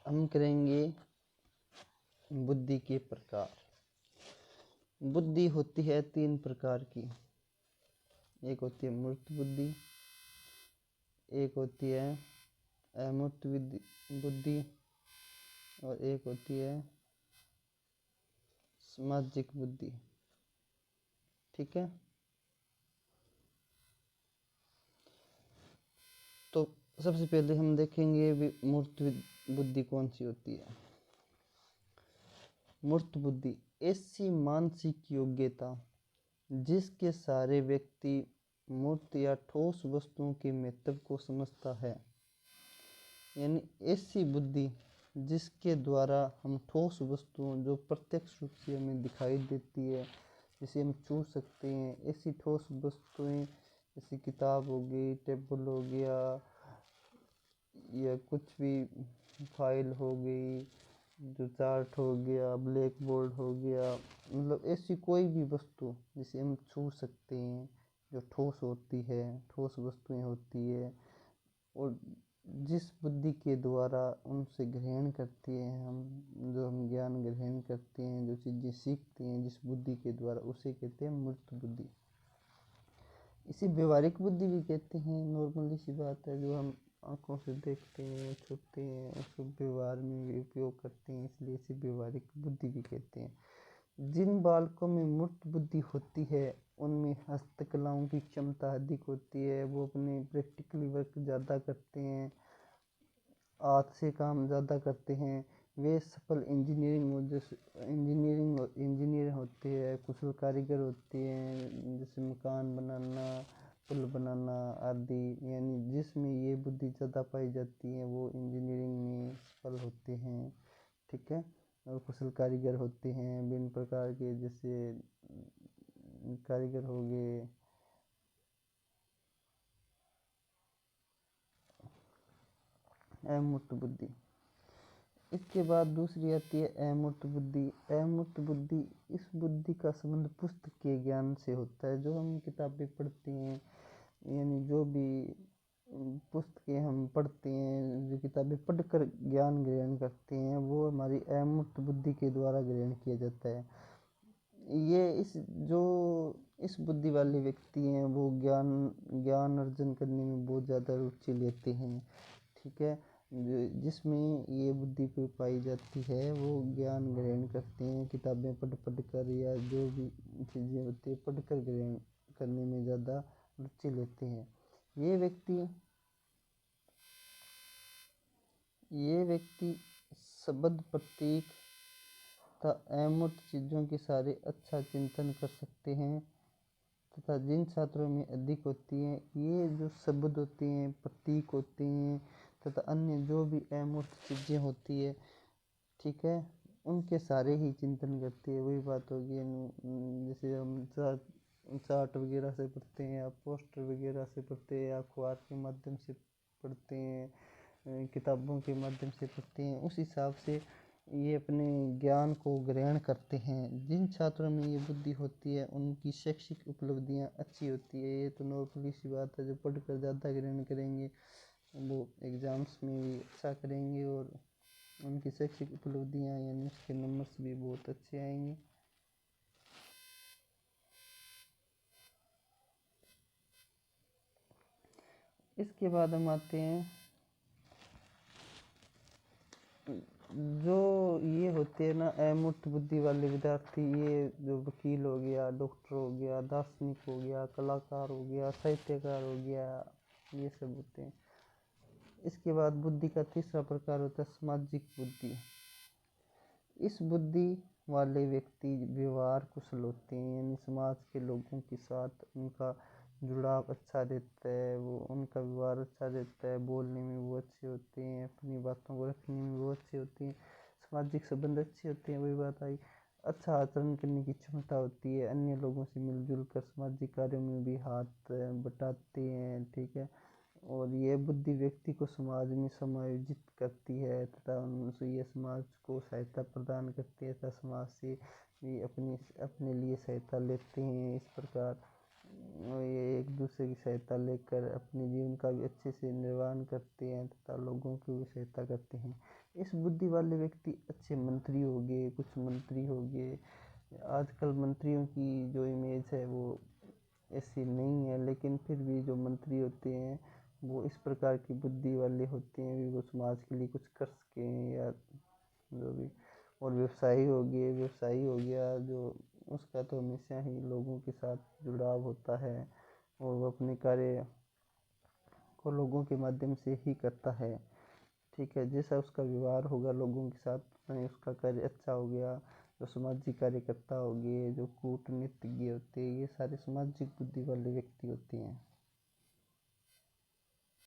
हम करेंगे बुद्धि के प्रकार। बुद्धि होती है 3 प्रकार की। एक होती है मूर्त बुद्धि, एक होती है अमूर्त बुद्धि और एक होती है सामाजिक बुद्धि। ठीक है, तो सबसे पहले हम देखेंगे मूर्त बुद्धि कौन सी होती है। मूर्त बुद्धि ऐसी मानसिक योग्यता जिसके सारे व्यक्ति मूर्त या ठोस वस्तुओं के महत्व को समझता है, यानी ऐसी बुद्धि जिसके द्वारा हम ठोस वस्तुओं जो प्रत्यक्ष रूप से हमें दिखाई देती है, जिसे हम छू सकते हैं, ऐसी ठोस वस्तुएं जैसे किताब हो गई, टेबल हो गया या कुछ भी फाइल हो गई, जो चार्ट हो गया, ब्लैक बोर्ड हो गया, मतलब ऐसी कोई भी वस्तु जिसे हम छू सकते हैं, जो ठोस होती है, ठोस वस्तुएं होती है और जिस बुद्धि के द्वारा उनसे ग्रहण करते हैं हम, जो हम ज्ञान ग्रहण करते हैं, जो चीज़ें सीखते हैं जिस बुद्धि के द्वारा, उसे कहते हैं मूर्त बुद्धि। इसे व्यवहारिक बुद्धि भी कहते हैं। नॉर्मली सी बात है, जो हम आँखों से देखते हैं, छूते हैं, उसको व्यवहार में भी उपयोग करते हैं, इसलिए इसे व्यवहारिक बुद्धि भी कहते हैं। जिन बालकों में मूर्त बुद्धि होती है उनमें हस्तकलाओं की क्षमता अधिक होती है, वो अपने प्रैक्टिकली वर्क ज़्यादा करते हैं, हाथ से काम ज़्यादा करते हैं, वे सफल इंजीनियर होते हैं, कुशल कारीगर होते हैं, जैसे मकान बनाना, पुल बनाना आदि, यानी जिसमें ये बुद्धि ज़्यादा पाई जाती है वो इंजीनियरिंग में सफल होते हैं। ठीक है, और कुशल कारीगर होते हैं विभिन्न प्रकार के, जैसे कारीगर हो गए, अमूर्त बुद्धि। इसके बाद दूसरी आती है अमूर्त बुद्धि। अमूर्त बुद्धि, इस बुद्धि का संबंध पुस्तक के ज्ञान से होता है, जो हम किताबें पढ़ते हैं, यानी जो भी पुस्तकें हम पढ़ते हैं, जो किताबें पढ़कर ज्ञान ग्रहण करते हैं, वो हमारी अमूर्त बुद्धि के द्वारा ग्रहण किया जाता है। ये इस बुद्धि वाले व्यक्ति हैं वो ज्ञान अर्जन करने में बहुत ज़्यादा रुचि लेते हैं। ठीक है, जिसमें ये बुद्धि पे पाई जाती है वो ज्ञान ग्रहण करते हैं, किताबें पढ़ कर या जो भी चीज़ें होती है पढ़ कर ग्रहण करने में ज़्यादा रुचि लेते हैं। ये व्यक्ति शब्द, प्रतीक तथा अमूर्त चीज़ों के सारे अच्छा चिंतन कर सकते हैं, तथा जिन छात्रों में अधिक होती हैं, ये जो शब्द होते हैं, प्रतीक होते हैं तथा अन्य जो भी अमूर्त चीज़ें होती है, ठीक है, उनके सारे ही चिंतन करती है। वही बात होगी, जैसे हम चार्ट वगैरह से पढ़ते हैं या पोस्टर वगैरह से पढ़ते हैं या अखबार के माध्यम से पढ़ते हैं, किताबों के माध्यम से पढ़ते हैं, उस हिसाब से ये अपने ज्ञान को ग्रहण करते हैं। जिन छात्रों में ये बुद्धि होती है उनकी शैक्षिक उपलब्धियाँ अच्छी होती है। ये तो नॉर्मली सी बात है, जो पढ़कर ज़्यादा ग्रहण करेंगे वो एग्ज़ाम्स में भी अच्छा करेंगे और उनकी शैक्षिक उपलब्धियाँ यानी उसके नंबर्स भी बहुत अच्छे आएंगे। इसके बाद हम आते हैं जो ये होते हैं ना अमूर्त बुद्धि वाले विद्यार्थी, ये जो वकील हो गया, डॉक्टर हो गया, दार्शनिक हो गया, कलाकार हो गया, साहित्यकार हो गया, ये सब होते हैं। इसके बाद बुद्धि का तीसरा प्रकार होता है सामाजिक बुद्धि। इस बुद्धि वाले व्यक्ति व्यवहार कुशल होते हैं, यानी समाज के लोगों के साथ उनका जुड़ाव अच्छा रहता है, वो उनका व्यवहार अच्छा रहता है, बोलने में वो अच्छे होते हैं, अपनी बातों को रखने में वो अच्छे होते हैं, सामाजिक संबंध अच्छे होते हैं। वही बात आई, अच्छा आचरण करने की क्षमता होती है, अन्य लोगों से मिलजुल कर सामाजिक कार्यों में भी हाथ बटाते हैं। ठीक है, और ये बुद्धि व्यक्ति को समाज में समायोजित करती है तथा उनसे ये समाज को सहायता प्रदान करती है तथा समाज से भी अपने लिए सहायता लेते हैं। इस प्रकार ये एक दूसरे की सहायता लेकर अपने जीवन का भी अच्छे से निर्वहन करते हैं तथा लोगों की भी सहायता करते हैं। इस बुद्धि वाले व्यक्ति अच्छे मंत्री हो गए, कुछ मंत्री हो गए। आजकल मंत्रियों की जो इमेज है वो ऐसी नहीं है, लेकिन फिर भी जो मंत्री होते हैं वो इस प्रकार की बुद्धि वाले होते हैं भी, वो समाज के लिए कुछ कर सकें या जो भी। और व्यवसायी हो गया जो, उसका तो हमेशा ही लोगों के साथ जुड़ाव होता है और वो अपने कार्य को लोगों के माध्यम से ही करता है। ठीक है, जैसा उसका व्यवहार होगा लोगों के साथ उतना ही उसका कार्य अच्छा हो गया। जो सामाजिक कार्यकर्ता हो गए, जो कूटनीतिज्ञ होते हैं, ये सारे सामाजिक बुद्धि वाले व्यक्ति होते हैं।